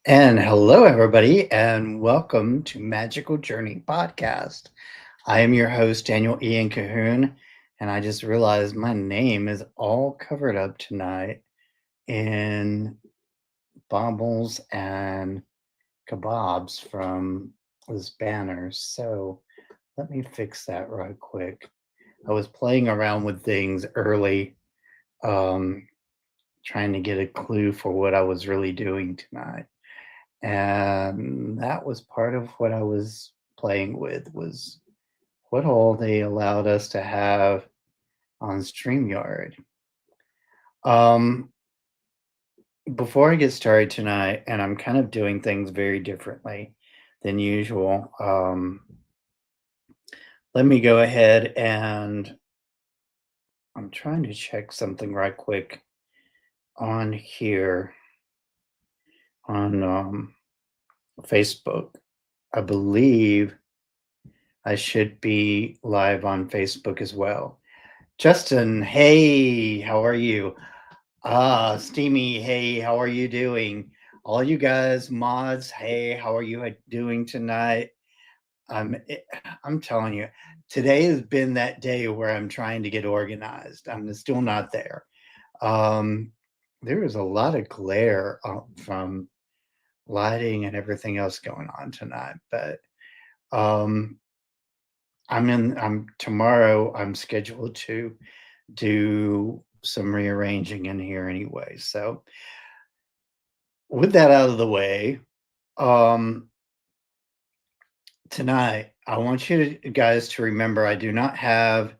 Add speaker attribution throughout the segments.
Speaker 1: And hello, everybody, and welcome to Magical Journey Podcast. I am your host, Daniel Ian Cahoon, and I just realized my name is all covered up tonight in baubles and kebabs from this banner. So let me fix that right quick. I was playing around with things early, um, trying to get a clue for what I was really doing tonight. And that was part of what I was playing with was what all they allowed us to have on StreamYard. Um, Before I get started tonight, and I'm kind of doing things very differently than usual, let me go ahead and I'm trying to check something right quick on here on Facebook. I believe I should be live on Facebook as well. Justin, hey, how are you? Steamy, hey, how are you doing? All you guys, mods, hey, how are you doing tonight? I'm, it- I'm telling you, today has been that day where I'm trying to get organized. I'm still not there. Um, there is a lot of glare from lighting and everything else going on tonight, but um, I'm tomorrow. I'm scheduled to do some rearranging in here anyway. So with that out of the way, um, tonight I want guys to remember I do not have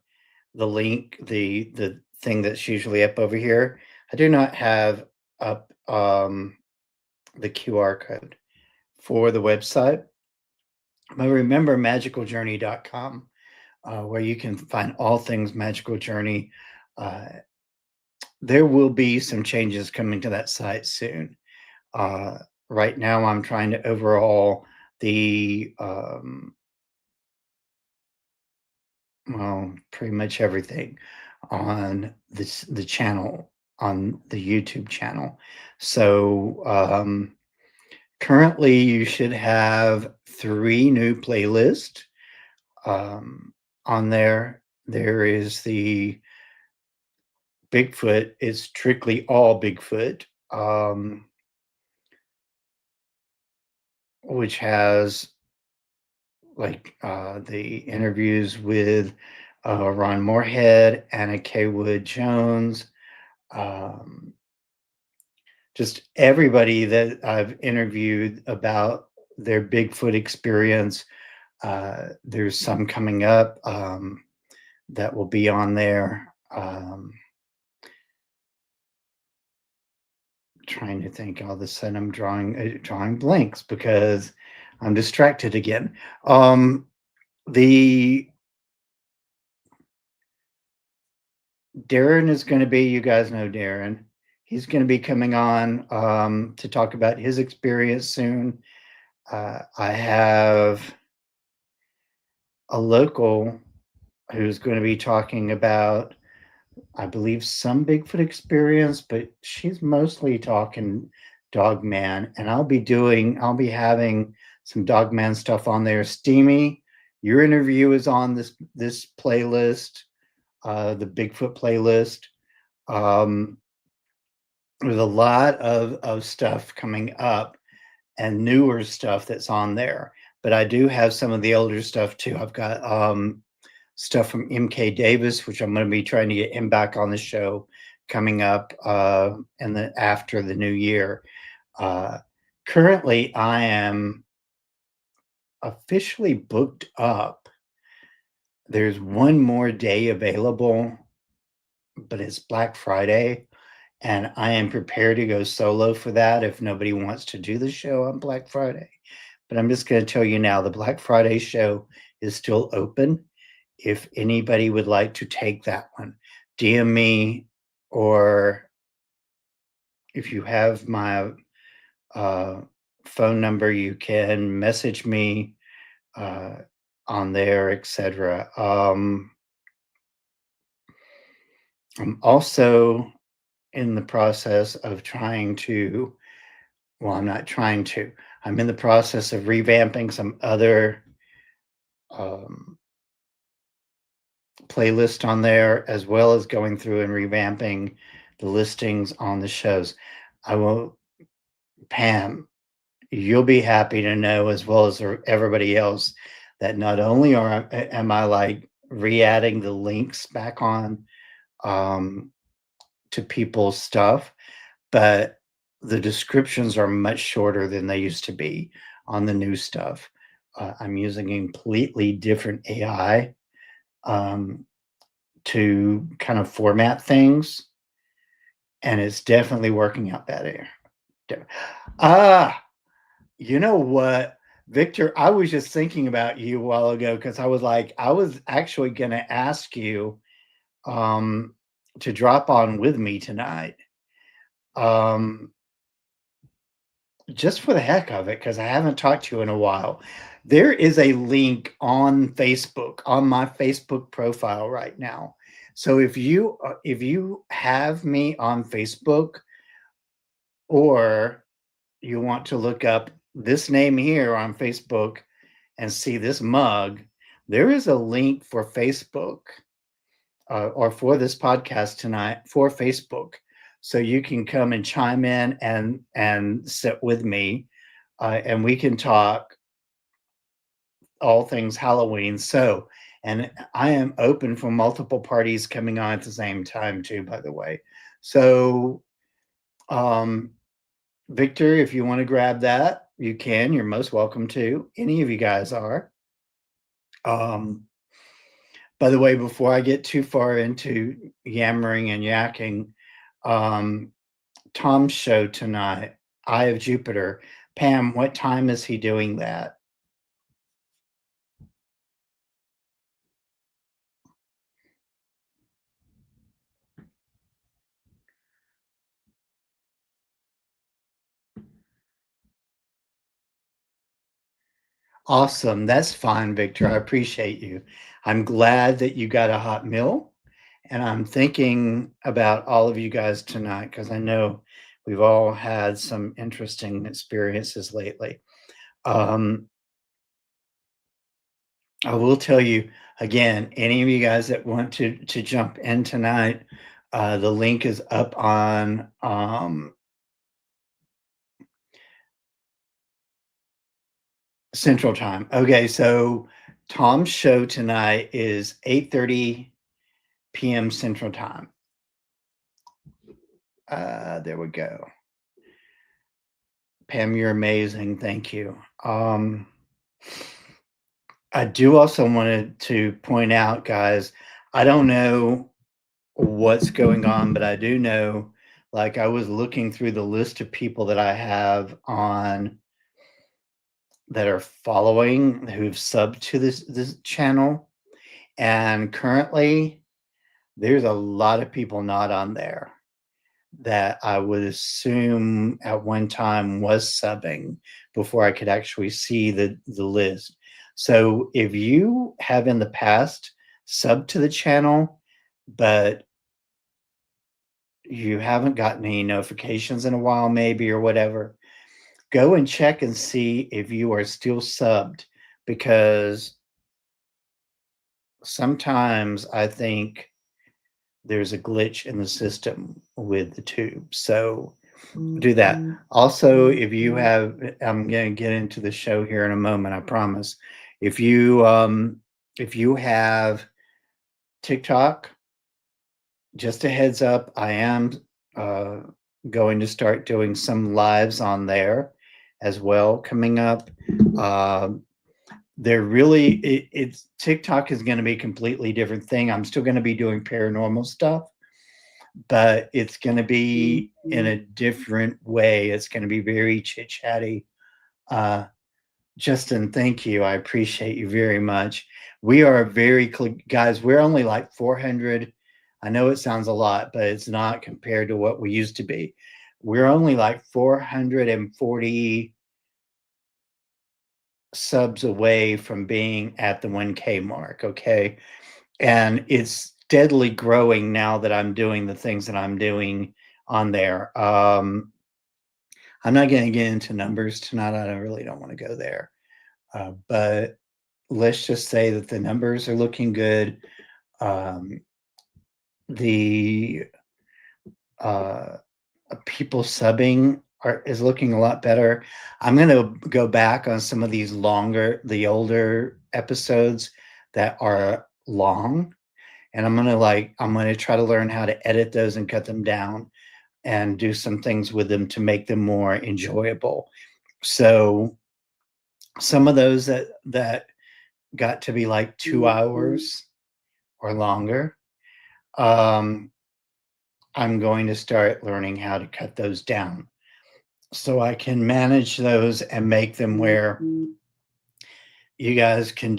Speaker 1: the link, the thing that's usually up over here. I do not have up the QR code for the website. But remember magicaljourney.com, where you can find all things Magical Journey. Uh, there will be some changes coming to that site soon. Uh, right now, I'm trying to overhaul the well, pretty much everything on the channel on the YouTube channel. So currently, you should have 3 new playlists on there. There is the Bigfoot. It's strictly all Bigfoot. Which has like the interviews with Ron Moorhead, Anna K. Wood Jones, um, just everybody that I've interviewed about their Bigfoot experience. There's some coming up that will be on there. Trying to think, all of a sudden I'm drawing blanks because I'm distracted again. The Darren is going to be, you guys know Darren. He's going to be coming on to talk about his experience soon. I have a local who's going to be talking about, I believe, some Bigfoot experience, but she's mostly talking Dogman. And I'll be having some Dogman stuff on there. Steamy, your interview is on this playlist, the Bigfoot playlist. Um, there's a lot of stuff coming up and newer stuff that's on there. But I do have some of the older stuff too. I've got stuff from MK Davis, which I'm going to be trying to get him back on the show coming up and then after the new year. Uh, Currently, I am officially booked up. There's one more day available, but it's Black Friday. And I am prepared to go solo for that if nobody wants to do the show on Black Friday. But I'm just going to tell you now the Black Friday show is still open. If anybody would like to take that one, DM me, or if you have my uh, phone number, you can message me uh, on there, etc. I'm also in the process of trying to well, I'm not trying to. I'm in the process of revamping some other um, playlist on there, as well as going through and revamping the listings on the shows. I will, Pam, you'll be happy to know, as well as everybody else, that not only am I like re-adding the links back on um, to people's stuff, but the descriptions are much shorter than they used to be on the new stuff. I'm using a completely different AI um, to kind of format things, and it's definitely working out better. Ah, you know what, Victor? I was just thinking about you a while ago because I was actually going to ask you um, to drop on with me tonight. Um, just for the heck of it, because I haven't talked to you in a while. There is a link on Facebook, on my Facebook profile right now. So if you have me on Facebook, or you want to look up this name here on Facebook and see this mug, there is a link for Facebook or for this podcast tonight for Facebook, so you can come and chime in and sit with me, and we can talk all things Halloween. So, and I am open for multiple parties coming on at the same time too, by the way. So, um, Victor, if you want to grab that, you can. You're most welcome to. Any of you guys are. Um, by the way, before I get too far into yammering and yakking, um, Tom's show tonight, Eye of Jupiter. Pam, what time is he doing that? Awesome. That's fine, Victor. I appreciate you. I'm glad that you got a hot meal. And I'm thinking about all of you guys tonight because I know we've all had some interesting experiences lately. Um, I will tell you again, any of you guys that want to jump in tonight, the link is up on Central Time. Okay, so Tom's show tonight is 8:30 p.m. Central Time. There we go. Pam, you're amazing. Thank you. I do also wanted to point out, guys, I don't know what's going on, but I do know, like, I was looking through the list of people that I have on that are following who've subbed to this channel, and currently there's a lot of people not on there that I would assume at one time was subbing before I could actually see the list. So if you have in the past subbed to the channel, but you haven't gotten any notifications in a while, maybe, or whatever, go and check and see if you are still subbed, because sometimes I think there's a glitch in the system with the tube. So do that. Also, if you have, I'm going to get into the show here in a moment, I promise. If you have TikTok, just a heads up, I am uh, going to start doing some lives on there as well coming up. They're really it's TikTok is going to be a completely different thing. I'm still going to be doing paranormal stuff, but it's going to be in a different way. It's going to be very chit chatty. Justin, thank you. I appreciate you very much. We are guys. We're only like 400. I know it sounds a lot, but it's not compared to what we used to be. We're only like 440 subs away from being at the 1K mark. Okay. And it's steadily growing now that I'm doing the things that I'm doing on there. I'm not going to get into numbers tonight. I really don't want to go there. But let's just say that the numbers are looking good. Um, the uh, people subbing is looking a lot better. I'm going to go back on some of these the older episodes that are long, and I'm going to try to learn how to edit those and cut them down and do some things with them to make them more enjoyable. So some of those that got to be like 2 hours or longer, um, I'm going to start learning how to cut those down so I can manage those and make them where you guys can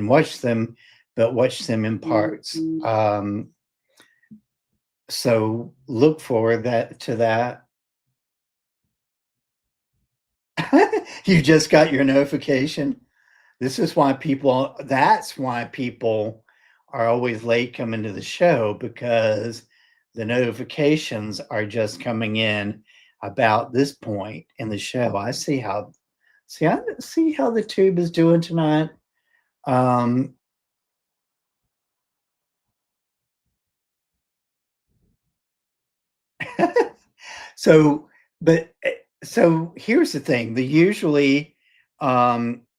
Speaker 1: watch them, but watch them in parts. So look forward to that. You just got your notification. That's why people are always late coming to the show, because the notifications are just coming in about this point in the show. I see how the tube is doing tonight. Um, so, so here's the thing.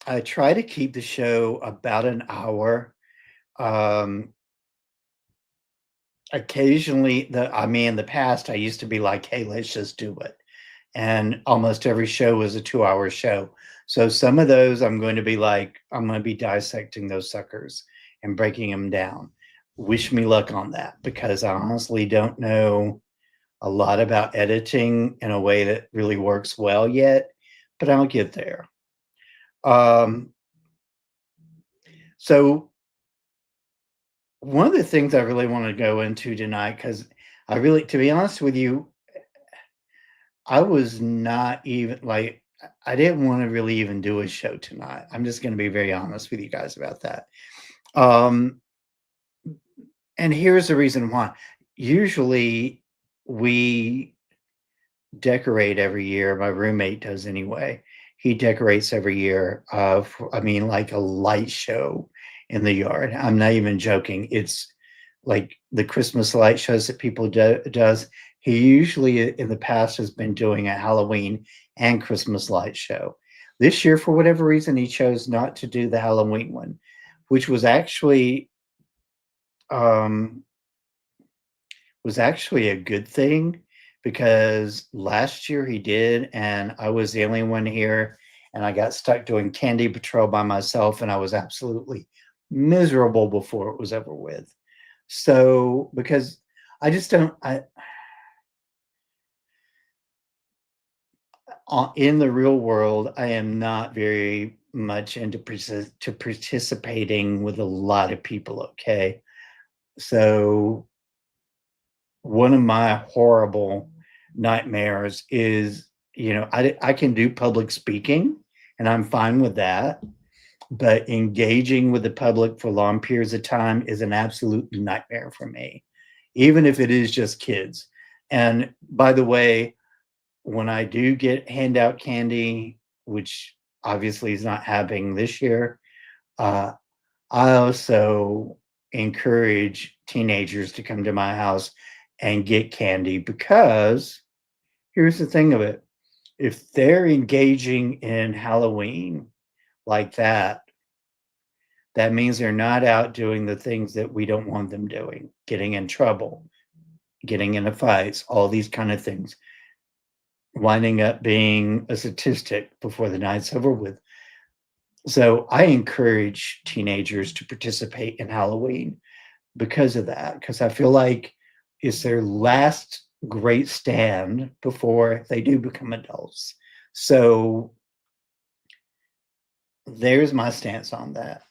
Speaker 1: I try to keep the show about an hour. Um, Occasionally, in the past, I used to be like, "Hey, let's just do it," and almost every show was a 2-hour show. So some of those, I'm going to be dissecting those suckers and breaking them down. Wish me luck on that, because I honestly don't know a lot about editing in a way that really works well yet, but I'll get there. Um, so one of the things I really want to go into tonight, because to be honest with you, I was not even like, I didn't want to really even do a show tonight. I'm just going to be very honest with you guys about that. Um, and here's the reason why. Usually we decorate every year. My roommate does anyway. He decorates every year of, like a light show in the yard. I'm not even joking. It's like the Christmas light shows that people does. He usually in the past has been doing a Halloween and Christmas light show. This year, for whatever reason, he chose not to do the Halloween one, which um, was actually a good thing, because last year he did, and I was the only one here, and I got stuck doing Candy Patrol by myself, and I was absolutely miserable before it was over with. So, because I just don't, in the real world, I am not very much into participating with a lot of people. Okay, so one of my horrible nightmares is, I can do public speaking and I'm fine with that, but engaging with the public for long periods of time is an absolute nightmare for me, even if it is just kids. And by the way, when I do hand out candy, which obviously is not happening this year, uh, I also encourage teenagers to come to my house and get candy, because here's the thing of it. If they're engaging in Halloween like that means they're not out doing the things that we don't want them doing, getting in trouble, getting into fights, all these kind of things, winding up being a statistic before the night's over with. So I encourage teenagers to participate in Halloween because of that, because I feel like it's their last great stand before they do become adults. So there's my stance on that.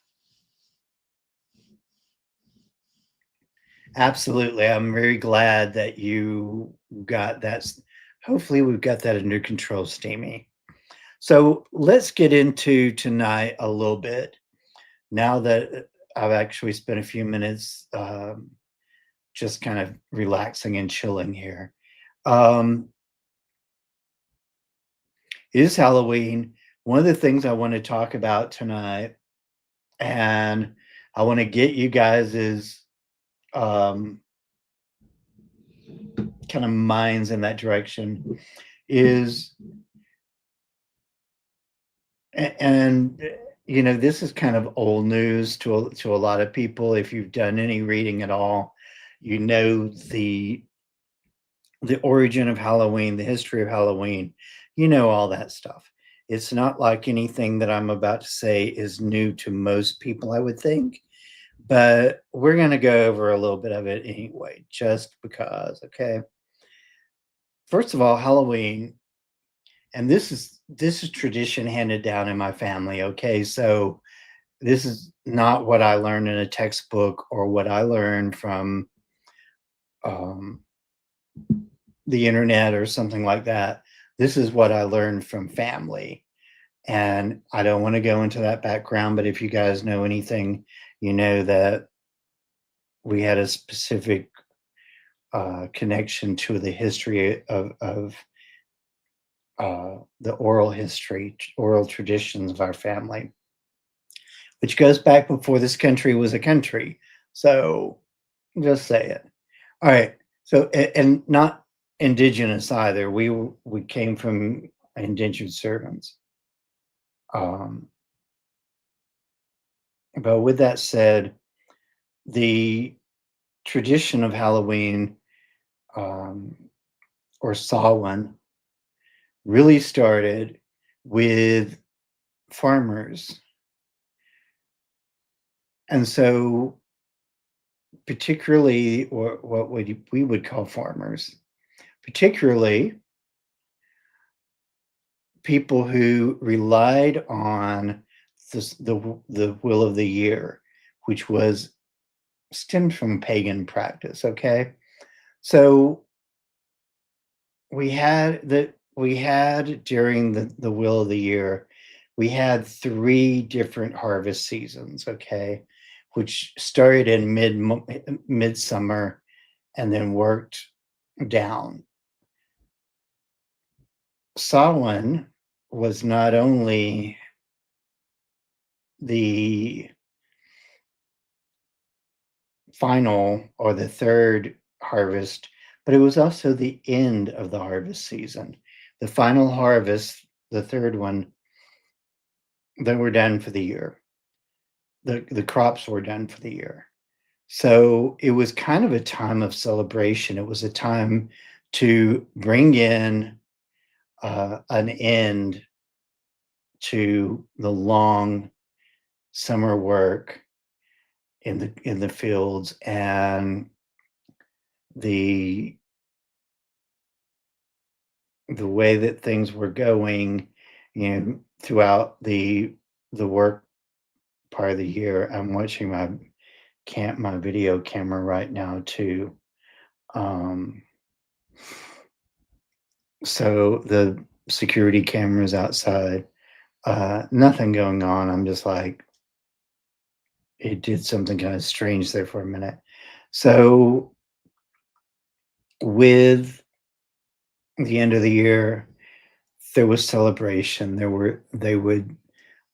Speaker 1: Absolutely. I'm very glad that you got that. Hopefully, we've got that under control, Steamy. So let's get into tonight a little bit. Now that I've actually spent a few minutes just kind of relaxing and chilling here. Um, is Halloween. One of the things I want to talk about tonight, and I want to get you guys' um, kind of minds in that direction, is and this is kind of old news to a lot of people. If you've done any reading at all, you know the origin of Halloween, the history of Halloween, all that stuff. It's not like anything that I'm about to say is new to most people, I would think, but we're going to go over a little bit of it anyway, just because. Okay. First of all, Halloween, and this is tradition handed down in my family. Okay. So this is not what I learned in a textbook or what I learned from um, the internet or something like that. This is what I learned from family. And I don't want to go into that background, but if you guys know anything, you know that we had a specific connection to the history of the oral history, oral traditions of our family, which goes back before this country was a country. So just say it. All right. So, and not indigenous either. We came from indentured servants. Um, but with that said, the tradition of Halloween, um, or Samhain, really started with farmers, and so particularly, or what we would call farmers, particularly people who relied on the will of the year, which was stemmed from pagan practice. Okay, so we had during the will of the year, we had three different harvest seasons. Okay, which started in midsummer and then worked down. Samhain was not only the final or the third harvest, but it was also the end of the harvest season. The final harvest, the third one, then we're done for the year. The crops were done for the year. So it was kind of a time of celebration. It was a time to bring in an end to the long summer work in the fields, and the the way that things were going, throughout the work part of the year. I'm watching my video camera right now too. Um, so the security cameras outside, nothing going on. I'm just like, it did something kind of strange there for a minute. So with the end of the year, there was celebration. They would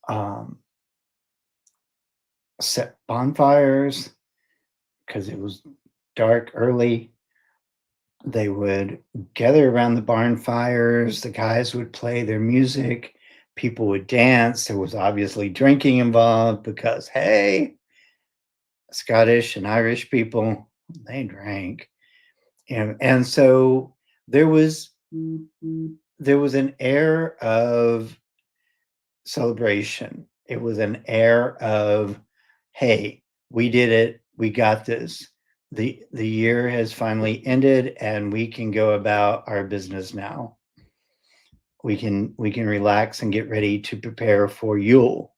Speaker 1: um, set bonfires because it was dark early. They would gather around the barn fires. The guys would play their music. People would dance. There was obviously drinking involved because, hey, Scottish and Irish people, they drank. And so there was there was an air of celebration. It was an air of, hey, we did it. We got this. The year has finally ended and we can go about our business now. We can relax and get ready to prepare for Yule,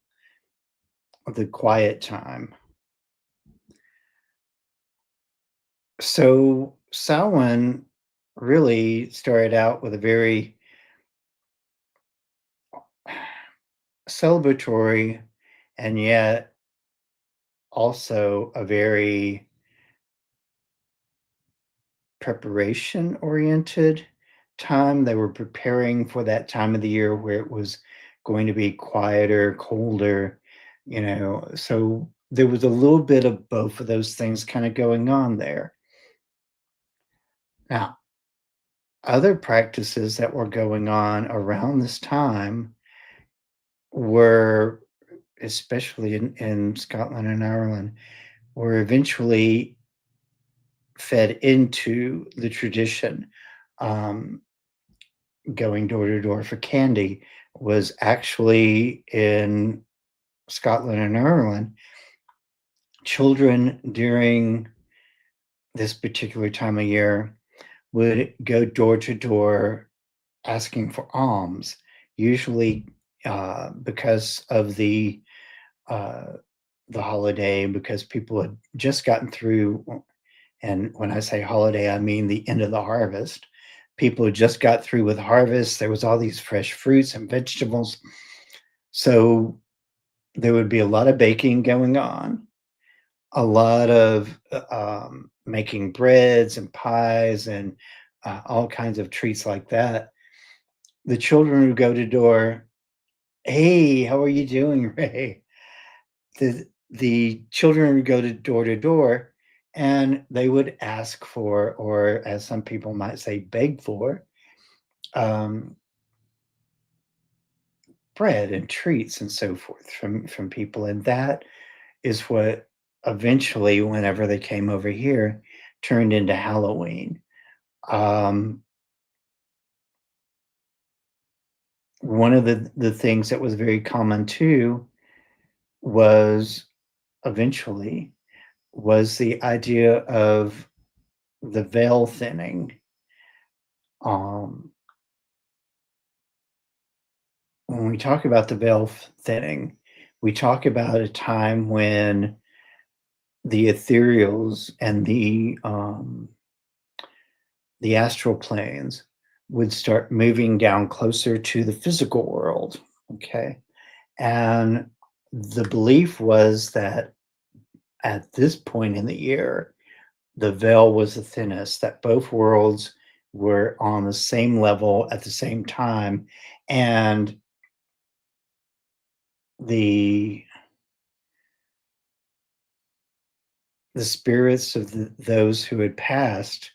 Speaker 1: the quiet time. So Samhain really started out with a very celebratory and yet also a very preparation oriented time they were preparing for that time of the year where it was going to be quieter, colder, so there was a little bit of both of those things kind of going on there. Now, other practices that were going on around this time were, especially in Scotland and Ireland, were eventually fed into the tradition. Um, Going door to door for candy was actually in Scotland and Ireland. Children during this particular time of year would go door to door asking for alms, usually because of uh, the holiday, because people had just gotten through. And when I say holiday, I mean the end of the harvest. People had just got through with harvest. There was all these fresh fruits and vegetables. So there would be a lot of baking going on, a lot of making breads and pies and all kinds of treats like that. The children would go to door. Hey, how are you doing, Ray? The children would go to door, and they would ask for, or as some people might say, beg for, um, bread and treats and so forth from people, and that is what eventually, whenever they came over here, turned into Halloween. Um, One of the things that was very common too was eventually was the idea of the veil thinning. Um, when we talk about the veil thinning, we talk about a time when the ethereals and the astral planes would start moving down closer to the physical world. Okay. And the belief was that at this point in the year, the veil was the thinnest, that both worlds were on the same level at the same time. And the the spirits of those who had passed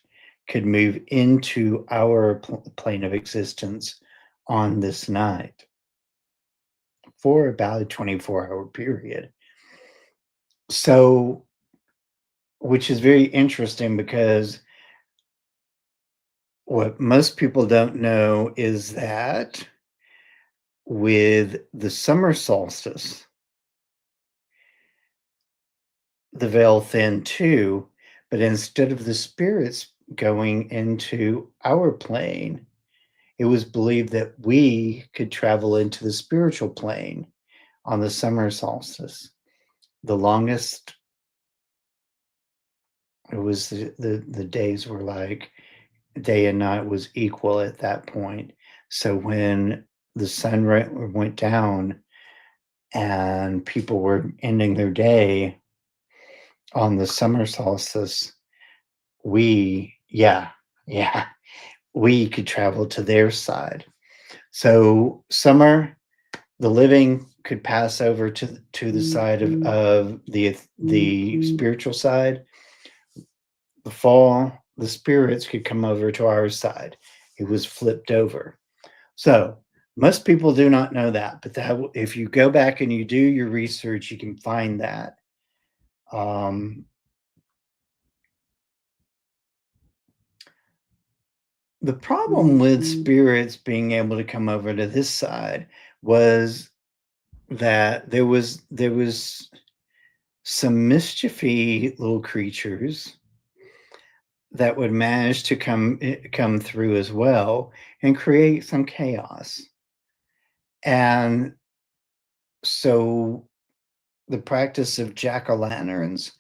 Speaker 1: could move into our plane of existence on this night for about a 24-hour period. So, which is very interesting because what most people don't know is that with the summer solstice, the veil thinned too, but instead of the spirits going into our plane, it was believed that we could travel into the spiritual plane on the summer solstice. The longest, it was the days were like day and night was equal at that point. So when the sun went down and people were ending their day on the summer solstice, yeah, yeah, we could travel to their side. So summer, the living could pass over to the side of the spiritual side. The fall, the spirits could come over to our side. It was flipped over. So most people do not know that, but that if you go back and you do your research, you can find that. Um, the problem with spirits being able to come over to this side was that there was some mischiefy little creatures that would manage to come through as well and create some chaos. And so the practice of jack-o'-lanterns,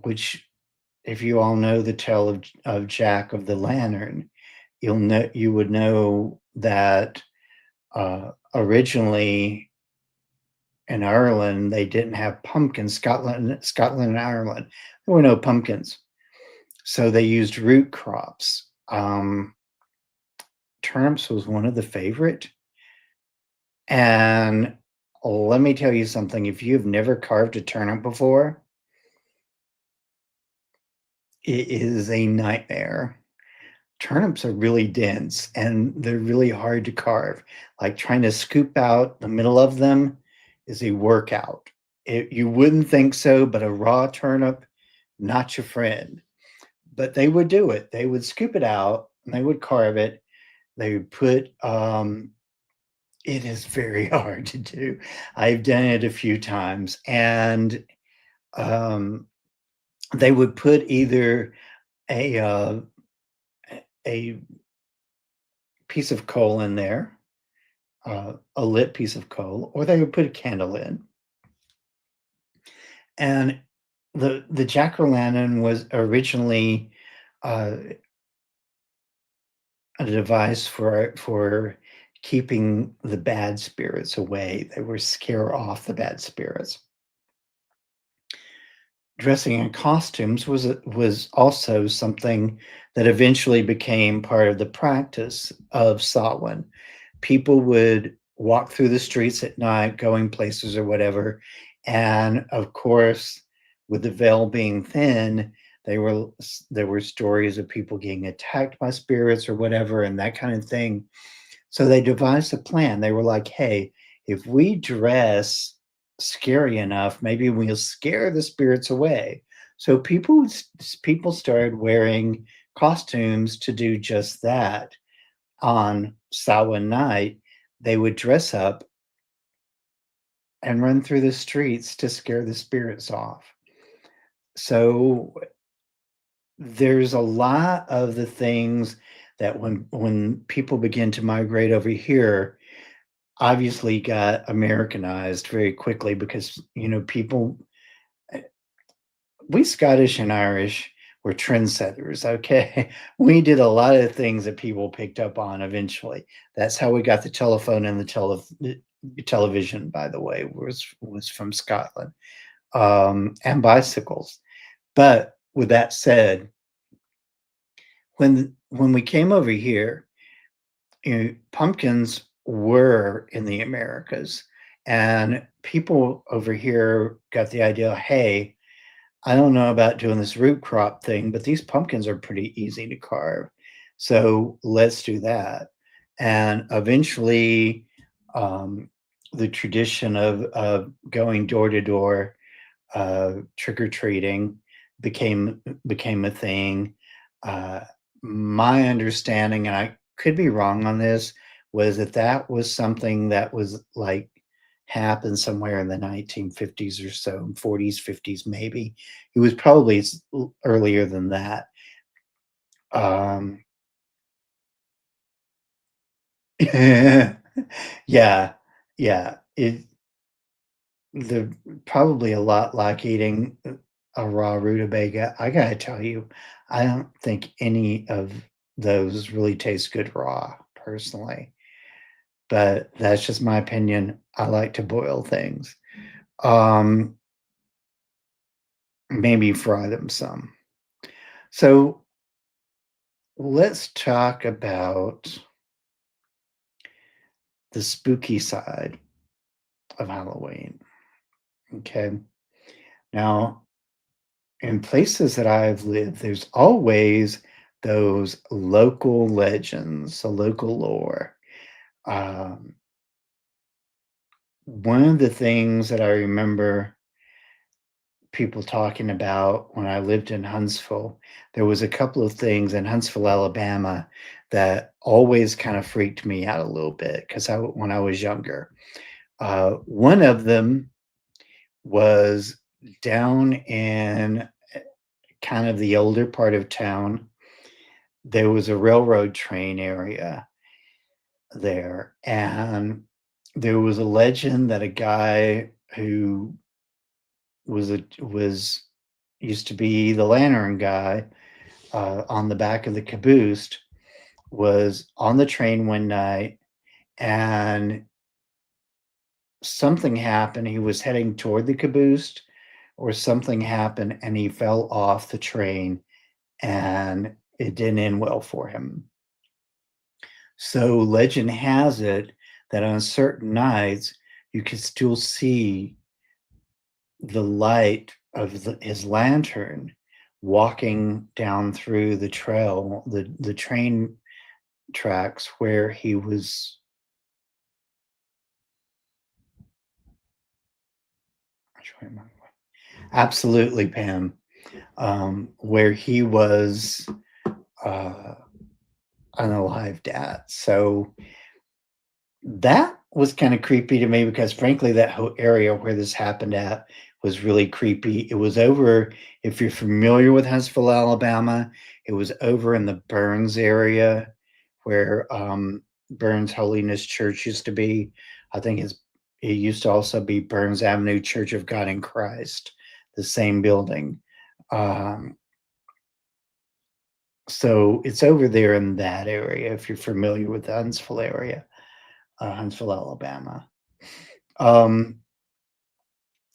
Speaker 1: which if you all know the tale of Jack of the Lantern, you would know that originally in Ireland they didn't have pumpkins. Scotland and Ireland, there were no pumpkins, so they used root crops. turnips was one of the favorite. And let me tell you something, if you've never carved a turnip before, it is a nightmare. Turnips are really dense and they're really hard to carve. Like trying to scoop out the middle of them is a workout. You wouldn't think so, but a raw turnip, not your friend. But they would do it. They would scoop it out and they would carve it. They would put, it is very hard to do. I've done it a few times and um, they would put either a, a piece of coal in there, a lit piece of coal, or they would put a candle in. And the jack-o'-lantern was originally uh, a device for keeping the bad spirits away. They were scare off the bad spirits. Dressing in costumes was also something that eventually became part of the practice of Samhain. People would walk through the streets at night, going places or whatever, and of course, with the veil being thin, there were stories of people getting attacked by spirits or whatever, and that kind of thing. So they devised a plan. They were like, "Hey, if we dress scary enough, maybe we'll scare the spirits away." So people started wearing costumes to do just that. On Samhain night, they would dress up and run through the streets to scare the spirits off. So there's a lot of the things that when people begin to migrate over here, obviously got Americanized very quickly because, people we Scottish and Irish were trendsetters, okay? We did a lot of things that people picked up on eventually. That's how we got the telephone and the television, by the way, was from Scotland, and bicycles. But with that said, when we came over here, pumpkins were in the Americas, and people over here got the idea, hey, I don't know about doing this root crop thing, but these pumpkins are pretty easy to carve. So let's do that. And eventually, um, the tradition of going door to door, trick or treating, became a thing. Uh, my understanding, and I could be wrong on this, was that was something that was like happened somewhere in the 1950s or so, 40s, 50s, maybe. It was probably earlier than that. Um, yeah, yeah. The probably a lot like eating a raw rutabaga. I gotta tell you, I don't think any of those really taste good raw, personally. But that's just my opinion. I like to boil things. Um, Maybe fry them some. So let's talk about the spooky side of Halloween. Okay. Now, in places that I've lived, there's always those local legends, the local lore. Um, One of the things that I remember people talking about when I lived in Huntsville, there was a couple of things in Huntsville, Alabama, that always kind of freaked me out a little bit because when I was younger. One of them was down in kind of the older part of town. There was a railroad train area there, and there was a legend that a guy who was used to be the lantern guy on the back of the caboose was on the train one night and something happened. He was heading toward the caboose, or something happened, and he fell off the train, and it didn't end well for him. So legend has it that on certain nights you can still see the light of his lantern walking down through the trail, the train tracks where he was. Absolutely, Pam. Where he was uh, unalived at. So that was kind of creepy to me because, frankly, that whole area where this happened at was really creepy. It was over, if you're familiar with Huntsville, Alabama, it was over in the Burns area where Burns Holiness Church used to be. I think it used to also be Burns Avenue Church of God in Christ, the same building. Um, so it's over there in that area if you're familiar with the Huntsville area, Huntsville, Alabama. Um,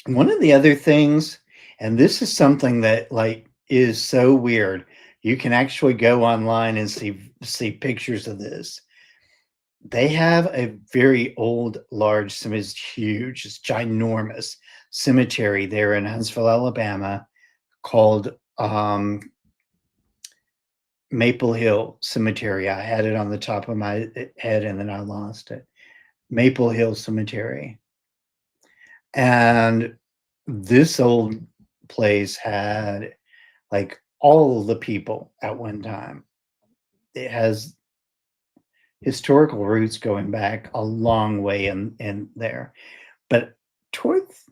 Speaker 1: One of the other things, and this is something that like is so weird, you can actually go online and see pictures of this. They have a very old, large, it's huge, it's ginormous cemetery there in Huntsville, Alabama, called Maple Hill Cemetery. I had it on the top of my head and then I lost it. Maple Hill Cemetery. And this old place had like all the people at one time. It has historical roots going back a long way in there. But towards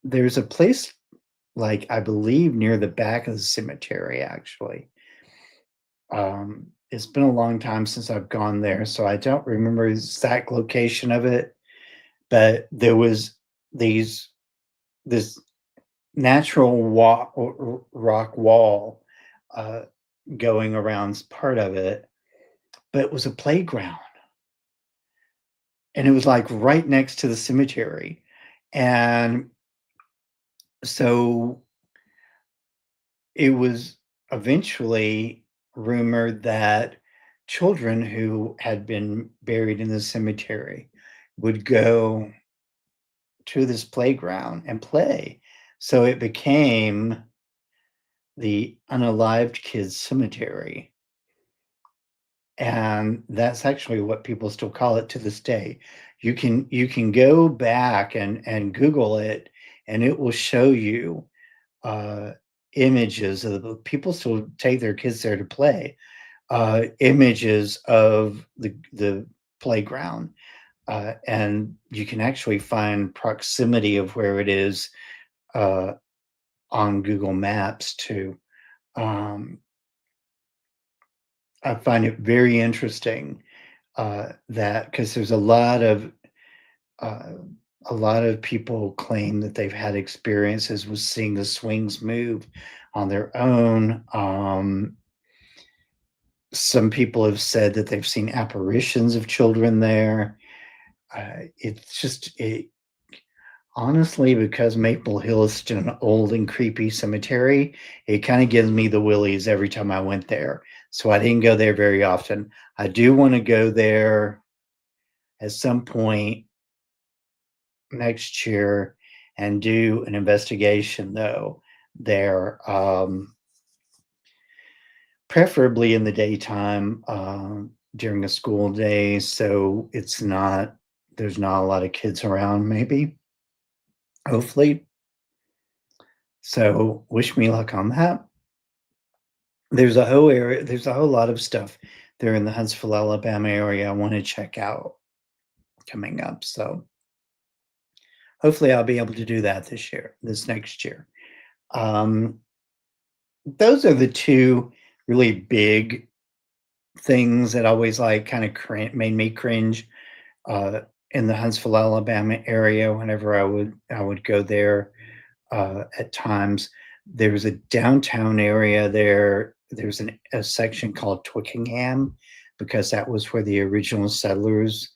Speaker 1: there's a place like I believe near the back of the cemetery actually. It's been a long time since I've gone there, so I don't remember the exact location of it, but there was these this natural rock wall uh, going around part of it, but it was a playground, and it was like right next to the cemetery, and so it was eventually rumored that children who had been buried in the cemetery would go to this playground and play. So it became the unalived kids cemetery. And that's actually what people still call it to this day. You can go back and Google it, and it will show you uh, images of the people still take their kids there to play. Images of the playground, and you can actually find proximity of where it is uh, on Google Maps too. Um, I find it very interesting that because there's uh, a lot of people claim that they've had experiences with seeing the swings move on their own. Some people have said that they've seen apparitions of children there. It's just honestly, because Maple Hill is still an old and creepy cemetery, it kind of gives me the willies every time I went there. So I didn't go there very often. I do want to go there at some point next year and do an investigation though there, preferably in the daytime, during a school day, so there's not a lot of kids around, maybe, hopefully. So wish me luck on that. There's a whole lot of stuff there in the Huntsville, Alabama area I want to check out coming up. So hopefully I'll be able to do that this next year. Um, those are the two really big things that always like kind of made me cringe in the Huntsville, Alabama area whenever I would go there at times. There was a downtown area there. There's a section called Twickenham because that was where the original settlers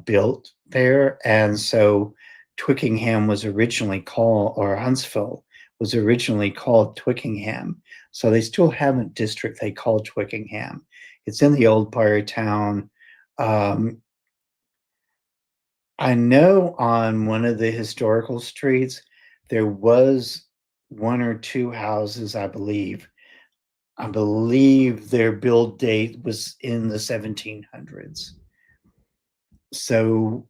Speaker 1: built there. And so Twickenham was originally called, or Huntsville was originally called Twickenham. So they still have a district they call Twickenham. It's in the old part of town. Um, I know on one of the historical streets, there was 1 or 2 houses, I believe. I believe their build date was in the 1700s. So,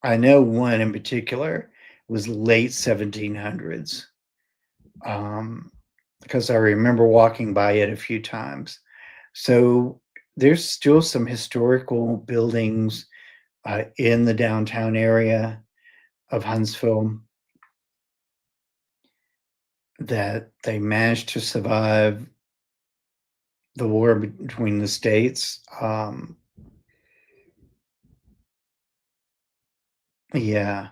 Speaker 1: I know one in particular was late 1700s, um, because I remember walking by it a few times. So, there's still some historical buildings, in the downtown area of Huntsville that they managed to survive the war between the states. Yeah,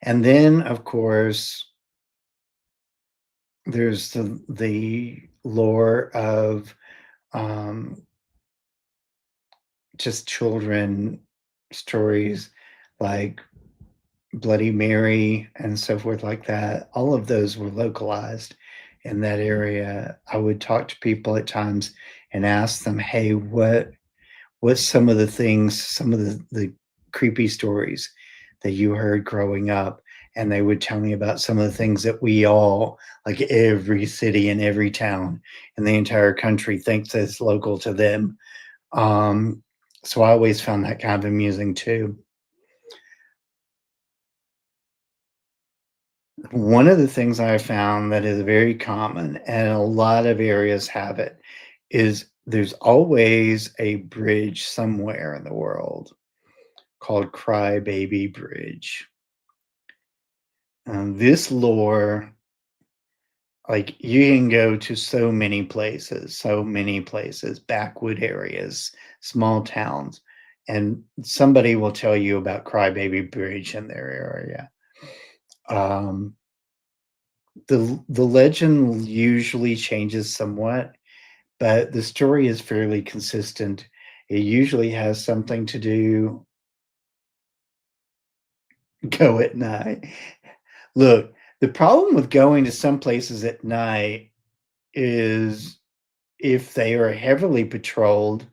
Speaker 1: and then, of course, there's the lore of, um, just children stories like Bloody Mary and so forth like that. All of those were localized in that area. I would talk to people at times and ask them, "Hey, what's some of the things, some of the creepy stories that you heard growing up?" And they would tell me about some of the things that we all, like every city and every town in the entire country thinks is local to them. Um, so I always found that kind of amusing too. One of the things I found that is very common, and a lot of areas have it, is there's always a bridge somewhere in the world called Crybaby Bridge. This lore, like you can go to so many places, backwood areas, small towns, and somebody will tell you about Crybaby Bridge in their area. Um, the legend usually changes somewhat, but the story is fairly consistent. It usually has something to do go at night. Look, the problem with going to some places at night is if they are heavily patrolled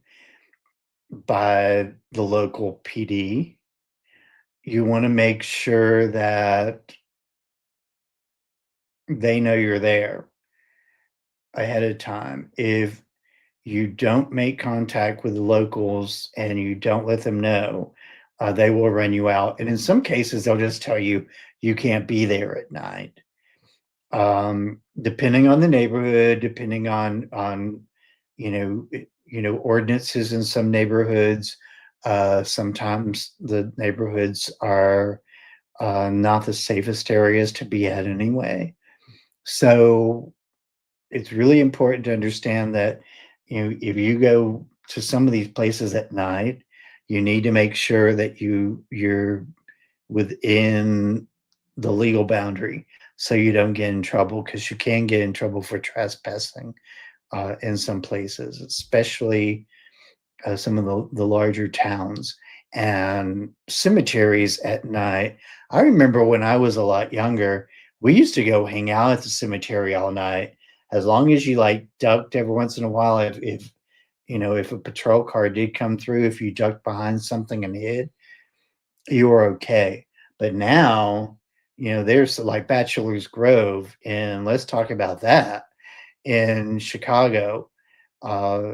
Speaker 1: by the local PD, you wanna make sure that they know you're there ahead of time. If you don't make contact with the locals and you don't let them know, they will run you out, and in some cases, they'll just tell you, "You can't be there at night." Depending on the neighborhood, depending on, ordinances in some neighborhoods, sometimes the neighborhoods are, not the safest areas to be at anyway. So it's really important to understand that, if you go to some of these places at night, you need to make sure that you're within the legal boundary so you don't get in trouble because you can get in trouble for trespassing in some places, especially some of the larger towns and cemeteries at night. I remember when I was a lot younger, we used to go hang out at the cemetery all night. As long as you like ducked every once in a while, if a patrol car did come through, if you ducked behind something and hid, you were okay. But now, there's like Bachelor's Grove, and let's talk about that in Chicago. Uh,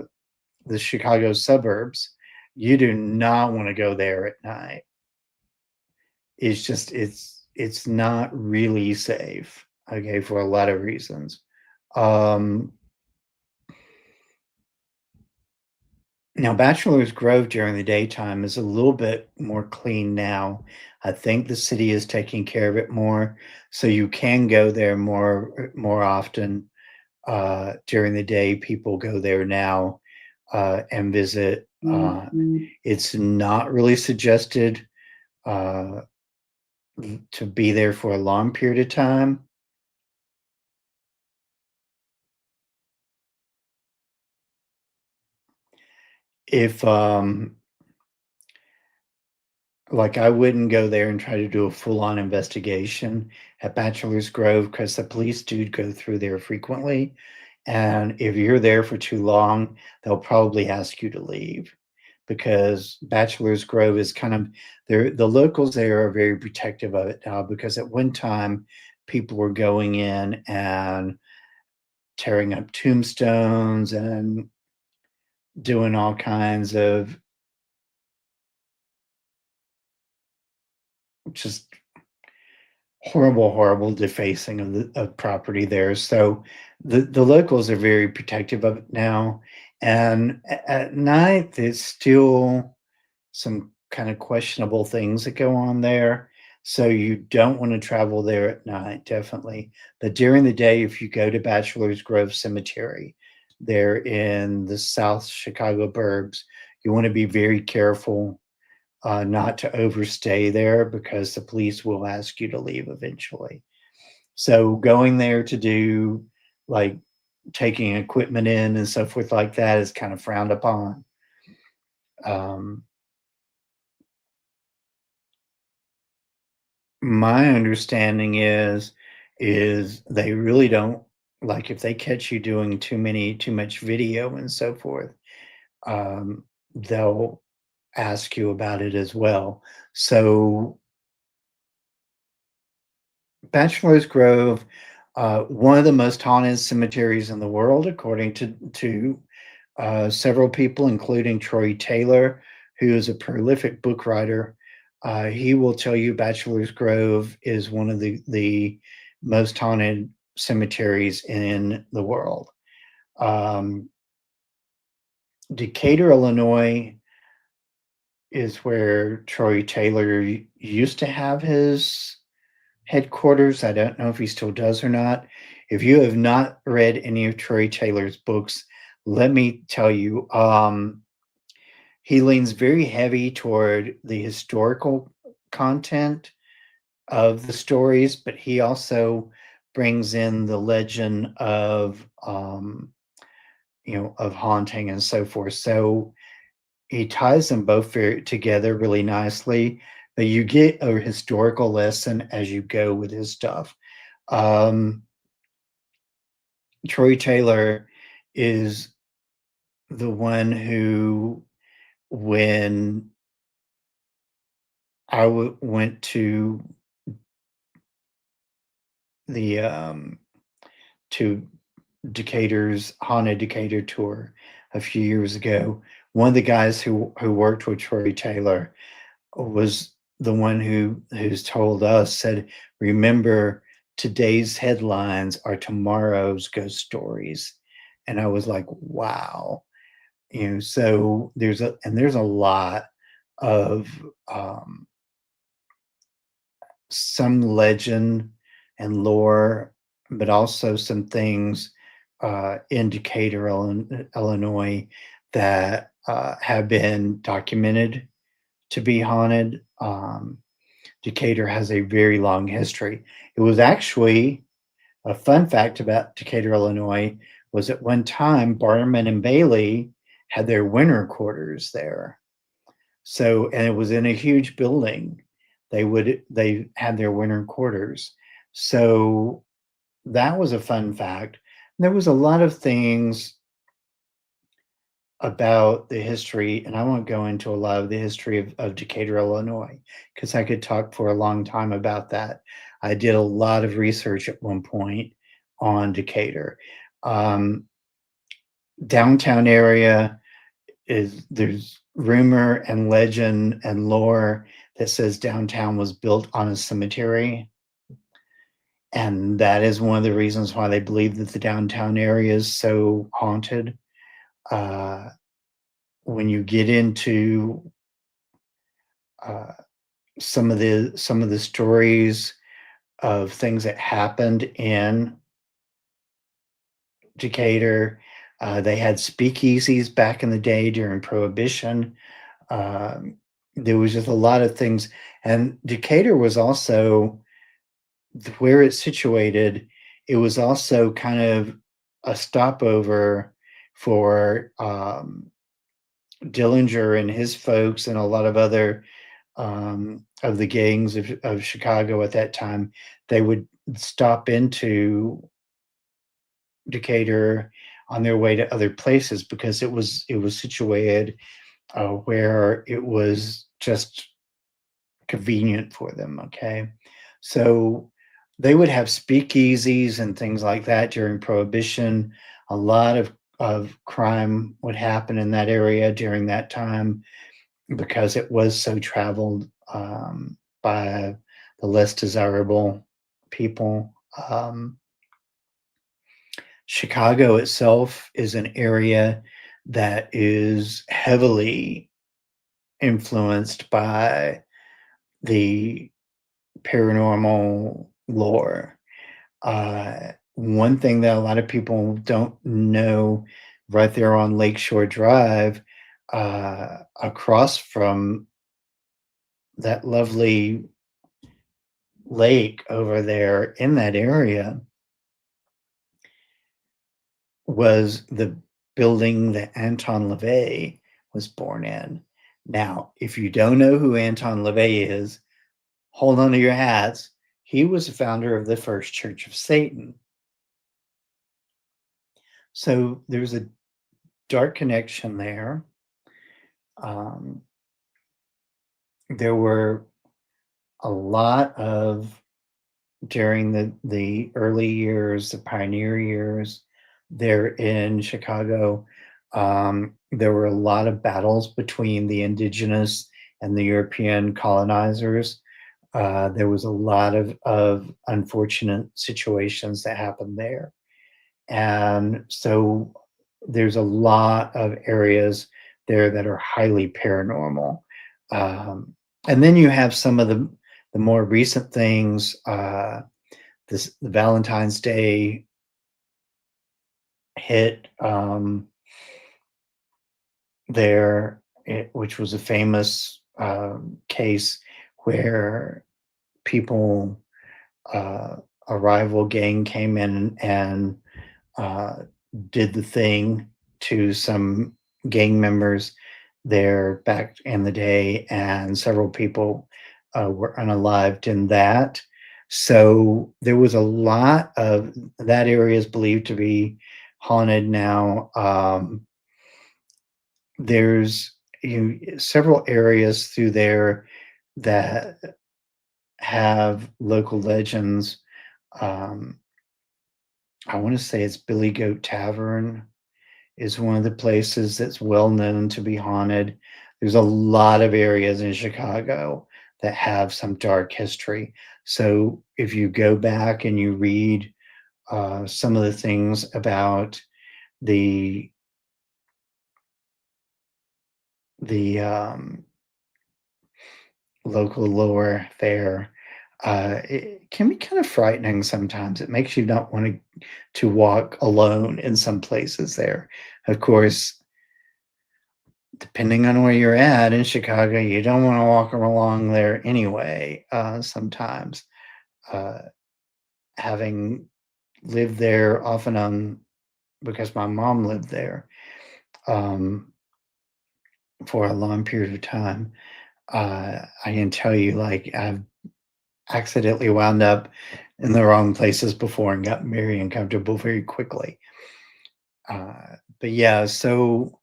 Speaker 1: the Chicago suburbs, you do not wanna go there at night. It's not really safe, okay, for a lot of reasons. Um, Now Bachelor's Grove during the daytime is a little bit more clean now. I think the city is taking care of it more, so you can go there more often, during the day. People go there now, and visit. It's not really suggested uh, to be there for a long period of time. If like I wouldn't go there and try to do a full-on investigation at Bachelor's Grove because the police do go through there frequently, And if you're there for too long, they'll probably ask you to leave because Bachelor's Grove is kind of the locals there are very protective of it now because at one time people were going in and tearing up tombstones and doing all kinds of just horrible, horrible defacing of the of property there. So the locals are very protective of it now. And at night, there's still some kind of questionable things that go on there. So you don't want to travel there at night, definitely. But during the day, if you go to Bachelor's Grove Cemetery, there in the South Chicago burbs, you want to be very careful not to overstay there because the police will ask you to leave eventually. So going there to do like taking equipment in and so forth like that is kind of frowned upon. Um, my understanding is they really don't like if they catch you doing too much video and so forth, they'll ask you about it as well. So Bachelor's Grove, one of the most haunted cemeteries in the world, according to several people, including Troy Taylor, who is a prolific book writer. He will tell you Bachelor's Grove is one of the most haunted cemeteries in the world. Um, Decatur, Illinois, is where Troy Taylor used to have his headquarters. I don't know if he still does or not. If you have not read any of Troy Taylor's books, let me tell you, he leans very heavy toward the historical content of the stories, but he also brings in the legend of, of haunting and so forth. So he ties them both together really nicely, but you get a historical lesson as you go with his stuff. Um, Troy Taylor is the one who, when went to the to Decatur's haunted Decatur tour a few years ago, one of the guys who worked with Troy Taylor was the one who's told us said, "Remember, today's headlines are tomorrow's ghost stories." And I was like, "Wow." So there's a lot of some legend and lore, but also some things in Decatur, Illinois, that have been documented to be haunted. Decatur has a very long history. It was actually a fun fact about Decatur, Illinois, was at one time Barnum and Bailey had their winter quarters there. So, and it was in a huge building. They had their winter quarters. So that was a fun fact. There was a lot of things about the history, and I won't go into a lot of the history of Decatur, Illinois, because I could talk for a long time about that. I did a lot of research at one point on Decatur. Um, Downtown area there's rumor and legend and lore that says downtown was built on a cemetery. And that is one of the reasons why they believe that the downtown area is so haunted. Uh, when you get into uh, some of the stories of things that happened in Decatur, they had speakeasies back in the day during Prohibition. Um, there was just a lot of things, and Decatur was also where it's situated. It was also kind of a stopover for Dillinger and his folks, and a lot of other of the gangs of Chicago at that time. They would stop into Decatur on their way to other places because it was situated where it was just convenient for them. Okay, so they would have speakeasies and things like that during Prohibition. A lot of crime would happen in that area during that time because it was so traveled by the less desirable people. Chicago itself is an area that is heavily influenced by the paranormal lore. One thing that a lot of people don't know, right there on Lakeshore Drive, across from that lovely lake over there in that area, was the building that Anton LaVey was born in. Now, if you don't know who Anton LaVey is, hold on to your hats. He was the founder of the First Church of Satan. So there's a dark connection there. Um, there were a lot of, during the early years, the pioneer years there in Chicago, there were a lot of battles between the indigenous and the European colonizers. There was a lot of unfortunate situations that happened there. And so there's a lot of areas there that are highly paranormal. And then you have some of the more recent things, the Valentine's Day hit there, which was a famous case where people, uh, a rival gang came in and uh, did the thing to some gang members there back in the day, and several people were unalived in that. So there was a lot of that area is believed to be haunted now. There's several areas through there that have local legends. Um, I want to say it's Billy Goat Tavern is one of the places that's well known to be haunted. There's a lot of areas in Chicago that have some dark history. So if you go back and you read some of the things about the the local lore there, it can be kind of frightening sometimes. It makes you not want to walk alone in some places there. Of course, depending on where you're at in Chicago, you don't want to walk along there anyway. Sometimes, uh, having lived there off and on, because my mom lived there um, for a long period of time, I can tell you, like, I've accidentally wound up in the wrong places before and got very uncomfortable very quickly. But yeah, so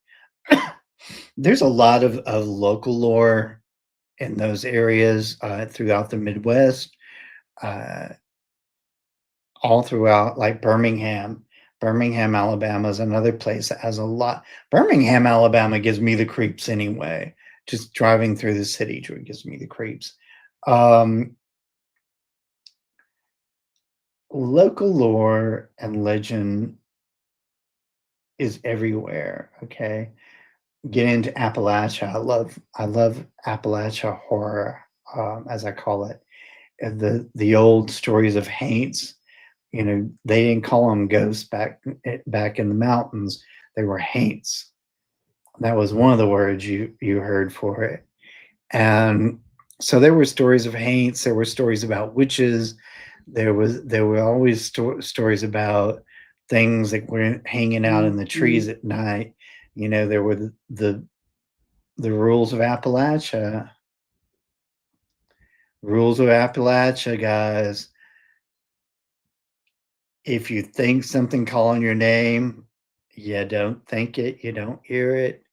Speaker 1: there's a lot of local lore in those areas throughout the Midwest, uh, all throughout, like Birmingham. Birmingham, Alabama is another place that has a lot. Birmingham, Alabama gives me the creeps anyway. Just driving through the city gives me the creeps. Um, Local lore and legend is everywhere. Okay, get into Appalachia. I love Appalachia horror, as I call it. And the old stories of haints. They didn't call them ghosts back in the mountains. They were haints. That was one of the words you heard for it. And so there were stories of haints. There were stories about witches. There were always stories about things that were hanging out in the trees at night. There were the rules of Appalachia. Rules of Appalachia, guys. If you think something calling your name, you don't think it, you don't hear it.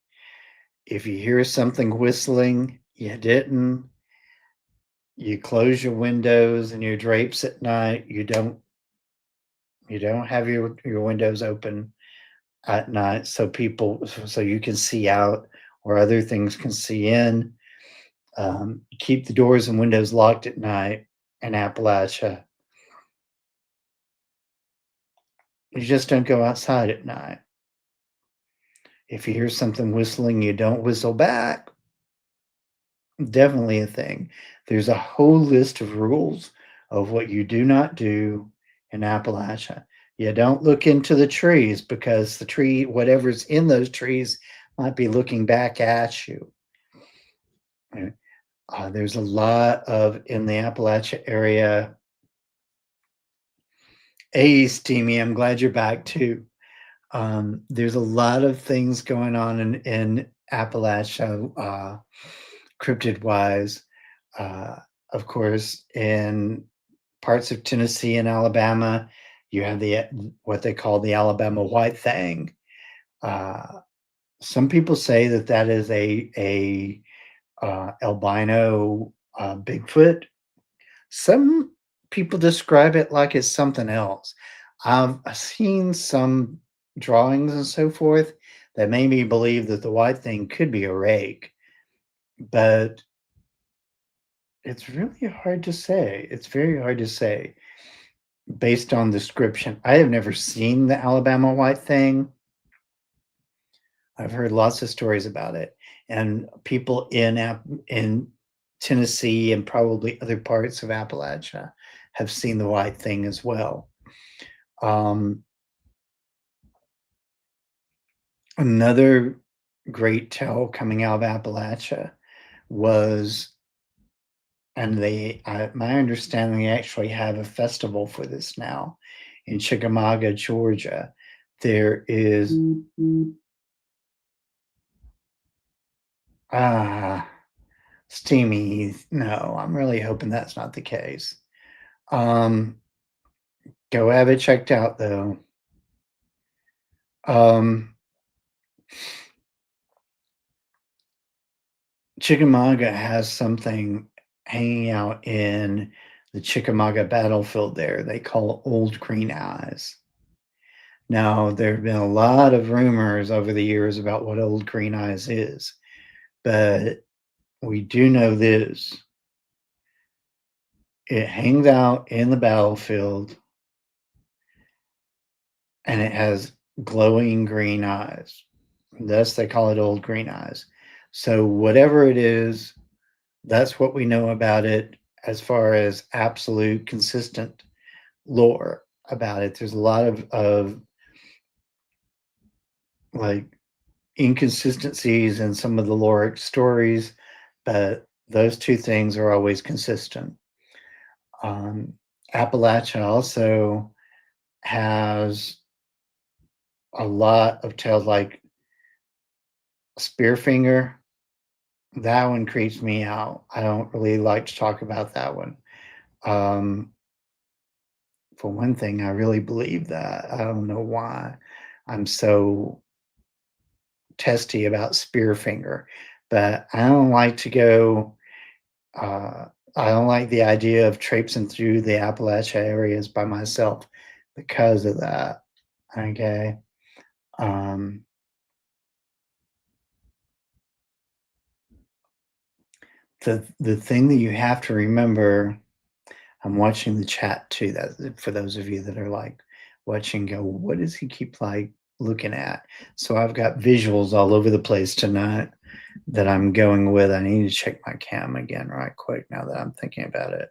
Speaker 1: If you hear something whistling, you didn't. You close your windows and your drapes at night. You don't have your windows open at night so you can see out or other things can see in. Keep the doors and windows locked at night in Appalachia. You just don't go outside at night. If you hear something whistling, you don't whistle back. Definitely a thing. There's a whole list of rules of what you do not do in Appalachia. You don't look into the trees because whatever's in those trees, might be looking back at you. There's a lot in the Appalachia area. Hey, Steamy, I'm glad you're back too. There's a lot of things going on in Appalachia, cryptid wise. Uh, of course, in parts of Tennessee and Alabama, you have what they call the Alabama white thing. Some people say that is a albino Bigfoot. Some people describe it like it's something else. I've seen some drawings and so forth that made me believe that the white thing could be a rake, but it's really hard to say. It's very hard to say based on description. I have never seen the Alabama white thing. I've heard lots of stories about it, and people in Tennessee and probably other parts of Appalachia have seen the white thing as well. Um, Another great tale coming out of Appalachia was, my understanding, they actually have a festival for this now in Chickamauga, Georgia. There is ah steamy. No, I'm really hoping that's not the case. Um, Go have it checked out though. Um, Chickamauga has something hanging out in the Chickamauga battlefield there. They call Old Green Eyes. Now, there have been a lot of rumors over the years about what Old Green Eyes is, but we do know this. It hangs out in the battlefield and it has glowing green eyes. Thus, they call it Old Green Eyes. So, whatever it is, that's what we know about it as far as absolute consistent lore about it. There's a lot of like inconsistencies in some of the lore stories, but those two things are always consistent. Um, Appalachia also has a lot of tales like Spearfinger. That one creeps me out. I don't really like to talk about that one. Um, for one thing, I really believe that. I don't know why I'm so testy about Spearfinger, but I don't like to go. Uh, I don't like the idea of traipsing through the Appalachia areas by myself because of that. Okay. Um, the thing that you have to remember, I'm watching the chat too. That for those of you that are like watching, go, what does he keep like looking at? So I've got visuals all over the place tonight that I'm going with. I need to check my cam again right quick now that I'm thinking about it.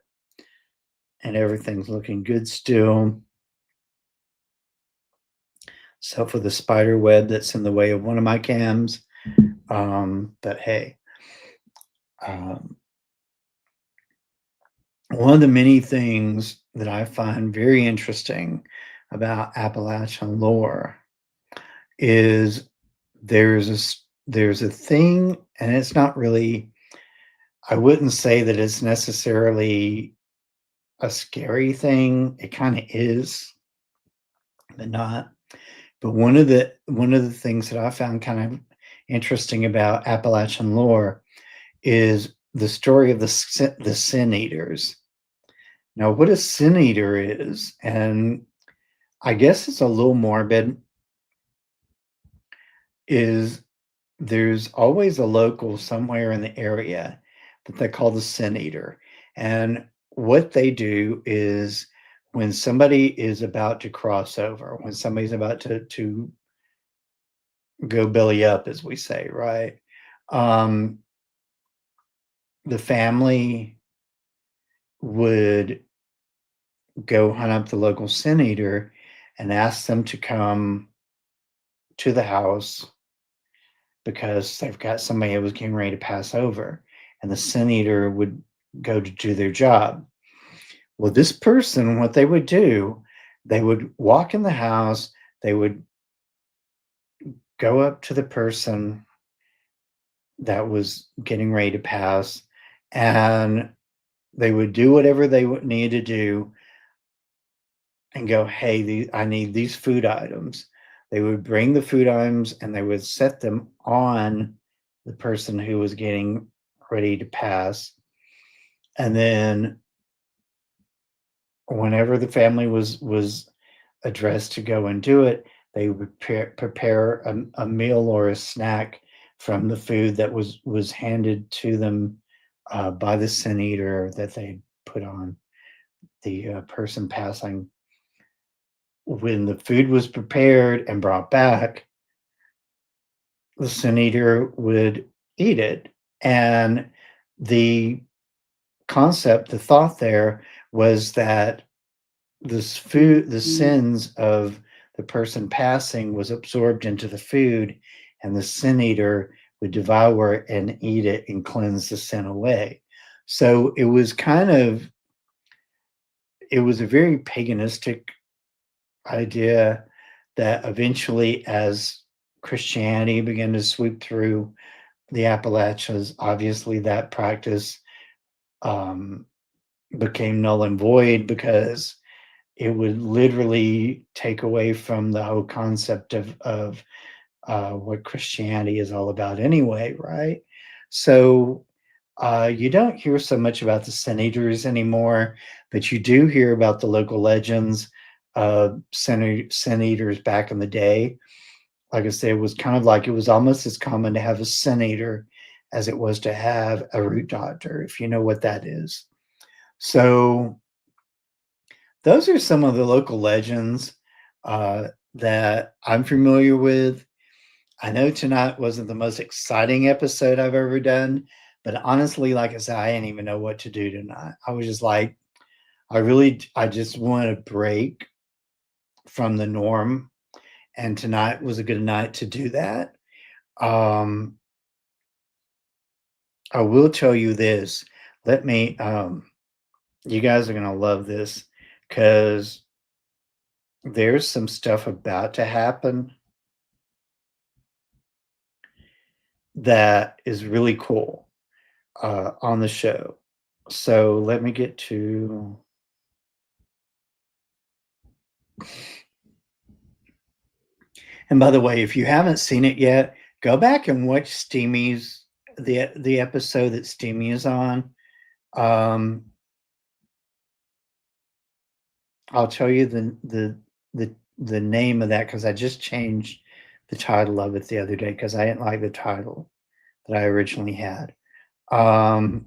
Speaker 1: And everything's looking good still. So for the spider web that's in the way of one of my cams. But hey, um, one of the many things that I find very interesting about Appalachian lore is there's a thing, and it's not really. I wouldn't say that it's necessarily a scary thing. It kind of is. but not. But one of the things that I found kind of interesting about Appalachian lore is the story of the sin eaters. Now, what a sin eater is, and I guess it's a little morbid, is there's always a local somewhere in the area that they call the sin eater. And what they do is when somebody is about to cross over, when somebody's about to go belly up, as we say, right? Um, the family would go hunt up the local sin eater and ask them to come to the house because they've got somebody that was getting ready to pass over, and the sin eater would go to do their job. Well, this person, what they would do, they would walk in the house, they would go up to the person that was getting ready to pass, and they would do whatever they would need to do and go, hey, I need these food items. They would bring the food items and they would set them on the person who was getting ready to pass. And then whenever the family was addressed to go and do it, they would prepare a meal or a snack from the food that was handed to them by the sin eater that they put on the person passing. When the food was prepared and brought back, the sin eater would eat it. And the concept, the thought there was that this food, the sins of the person passing was absorbed into the food, and the sin eater would devour it and eat it and cleanse the sin away. So it was a very paganistic idea that eventually, as Christianity began to sweep through the Appalachians, obviously that practice um, became null and void because it would literally take away from the whole concept of what Christianity is all about anyway, right? So you don't hear so much about the sin eaters anymore, but you do hear about the local legends of sin eaters back in the day. Like I said, it was kind of like it was almost as common to have a sin eater as it was to have a root doctor, if you know what that is. So those are some of the local legends that I'm familiar with. I know tonight wasn't the most exciting episode I've ever done, but honestly, like I said, I didn't even know what to do tonight. I was just like, I just want a break from the norm, and tonight was a good night to do that. Um, I will tell you this. Let me, you guys are gonna love this because there's some stuff about to happen that is really cool on the show. So let me get to. And by the way, if you haven't seen it yet, go back and watch Steamy's the episode that Steamy is on. Um, I'll tell you the name of that because I just changed the title of it the other day because I didn't like the title that I originally had. Um,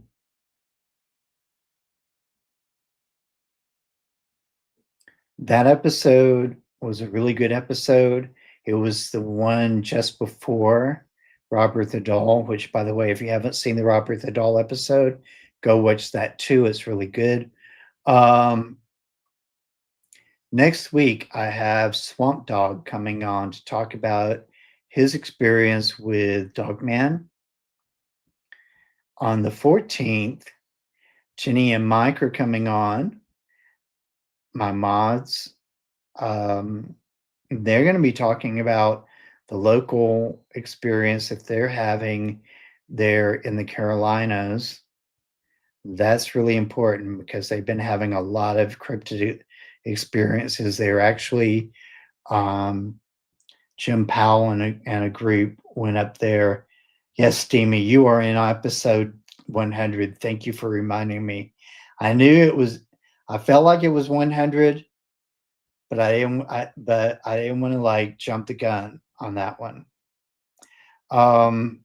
Speaker 1: that episode was a really good episode. It was the one just before Robert the Doll, which, by the way, if you haven't seen the Robert the Doll episode, go watch that too. It's really good. Um, Next week, I have Swamp Dog coming on to talk about his experience with Dogman. On the 14th, Jenny and Mike are coming on, my mods. Um, they're going to be talking about the local experience that they're having there in the Carolinas. That's really important because they've been having a lot of cryptid experiences. They're actually Um, Jim Powell and a group went up there. Yes, Steamy, you are in episode 100. Thank you for reminding me. I knew it was. I felt like it was 100, but I didn't want to like jump the gun on that one. Um,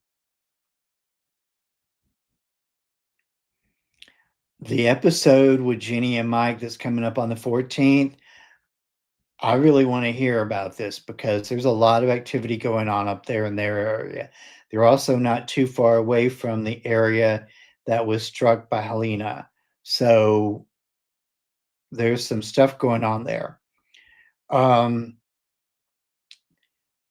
Speaker 1: the episode with Jenny and Mike that's coming up on the 14th. I really want to hear about this because there's a lot of activity going on up there in their area. They're also not too far away from the area that was struck by Helena. So there's some stuff going on there. Um,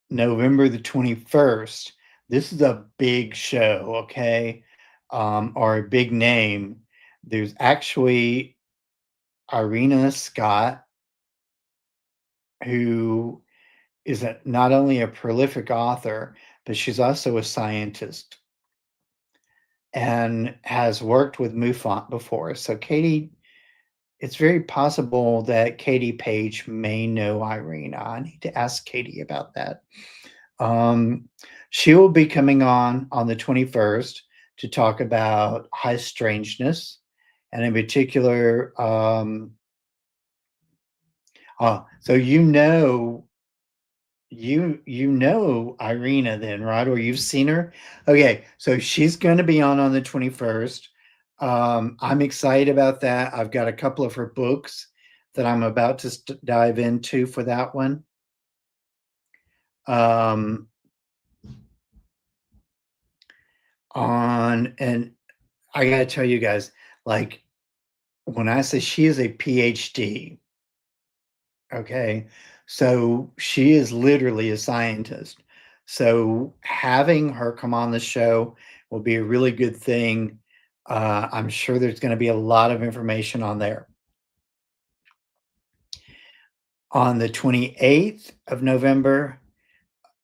Speaker 1: November the 21st. This is a big show, okay? Or a big name. There's actually Irina Scott, who is not only a prolific author, but she's also a scientist and has worked with MUFON before. So Katie, it's very possible that Katie Page may know Irina. I need to ask Katie about that. Um, she will be coming on the 21st to talk about high strangeness, and in particular, so you know Irina then, right? Or you've seen her? Okay, so she's going to be on the 21st. I'm excited about that. I've got a couple of her books that I'm about to dive into for that one. Um, on and I got to tell you guys, like when I say she is a PhD, okay. So she is literally a scientist. So having her come on the show will be a really good thing. I'm sure there's going to be a lot of information on there. On the 28th of November,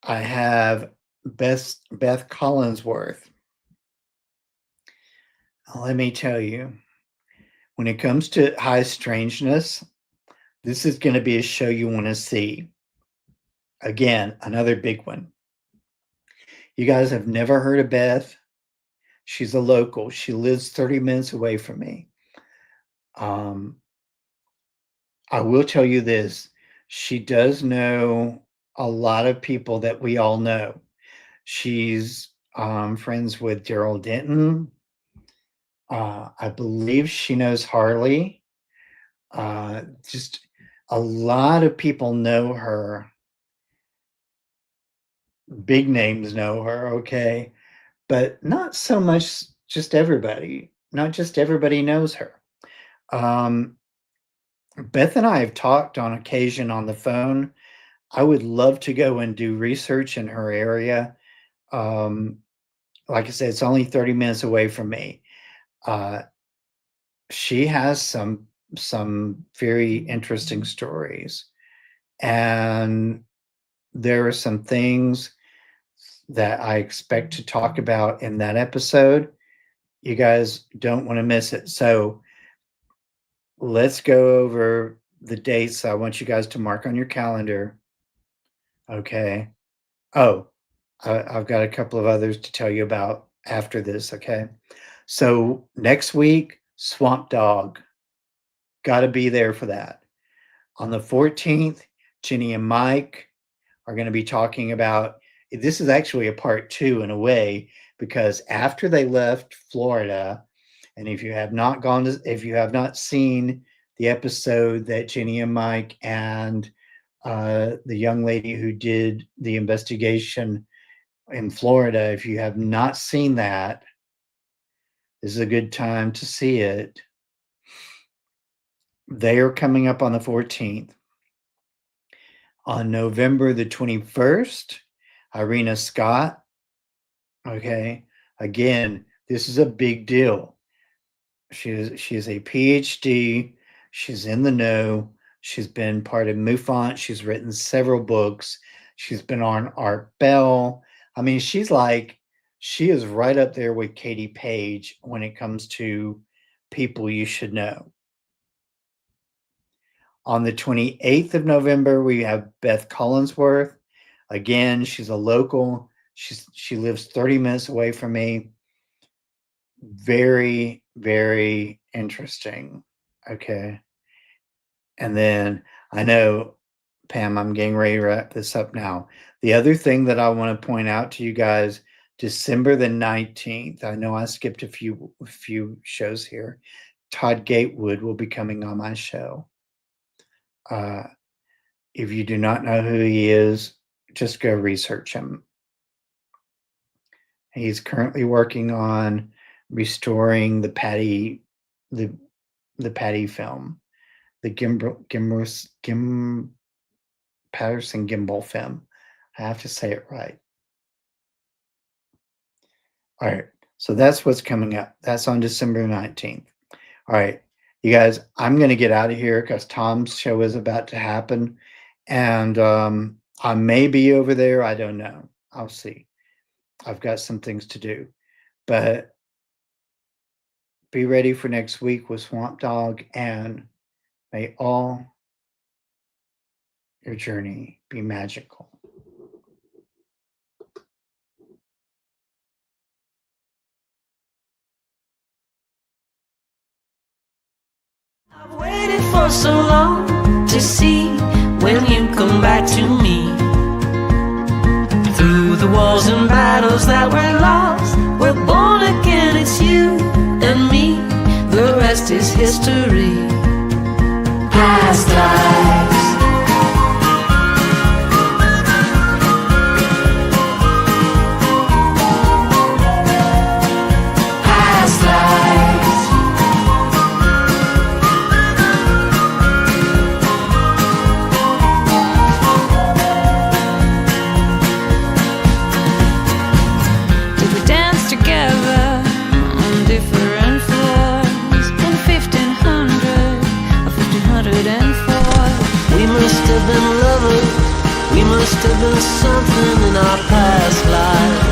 Speaker 1: I have Beth Collinsworth. Let me tell you, when it comes to high strangeness, this is going to be a show you want to see. Again, another big one. You guys have never heard of Beth. She's a local. She lives 30 minutes away from me. I will tell you this. She does know a lot of people that we all know. She's friends with Daryl Denton. I believe she knows Harley. Just a lot of people know her. Big names know her, okay? But not so much just everybody. Not just everybody knows her. Um, Beth and I have talked on occasion on the phone. I would love to go and do research in her area. Um, like I said, it's only 30 minutes away from me. Uh, she has some very interesting stories, and there are some things that I expect to talk about in that episode. You guys don't want to miss it. So let's go over the dates. I want you guys to mark on your calendar. Okay. Oh, I've got a couple of others to tell you about after this. Okay. So next week, Swamp Dog. Got to be there for that. On the 14th, Jenny and Mike are going to be talking about this is actually a part two in a way, because after they left Florida, and if you have not seen the episode that Jenny and Mike and the young lady who did the investigation in Florida, if you have not seen that, this is a good time to see it. They are coming up on the 14th. On November the 21st, Irina Scott. Okay. Again, this is a big deal. She is a PhD. She's in the know. She's been part of MUFON. She's written several books. She's been on Art Bell. I mean, she is right up there with Katie Page when it comes to people you should know. On the 28th of November, we have Beth Collinsworth. Again, she's a local. She lives 30 minutes away from me. Very, very interesting. Okay. And then I know, Pam, I'm getting ready to wrap this up now. The other thing that I want to point out to you guys, December the 19th, I know I skipped a few shows here. Todd Gatewood will be coming on my show. If you do not know who he is, just go research him. He's currently working on restoring the Patty film, the Patterson Gimbal film. I have to say it right. All right, so that's what's coming up. That's on December 19th. All right, you guys, I'm going to get out of here because Tom's show is about to happen. And I may be over there. I don't know. I'll see. I've got some things to do. But be ready for next week with Swamp Dog, and may all your journey be magical.
Speaker 2: I've waited for so long to see when you come back to me. Through the wars and battles that were lost, we're born again, it's you and me. The rest is history. Past lives. Past lives. Did we dance together on different floors in 1500 or 1504? We must have been lovers. We must have been something in our past lives.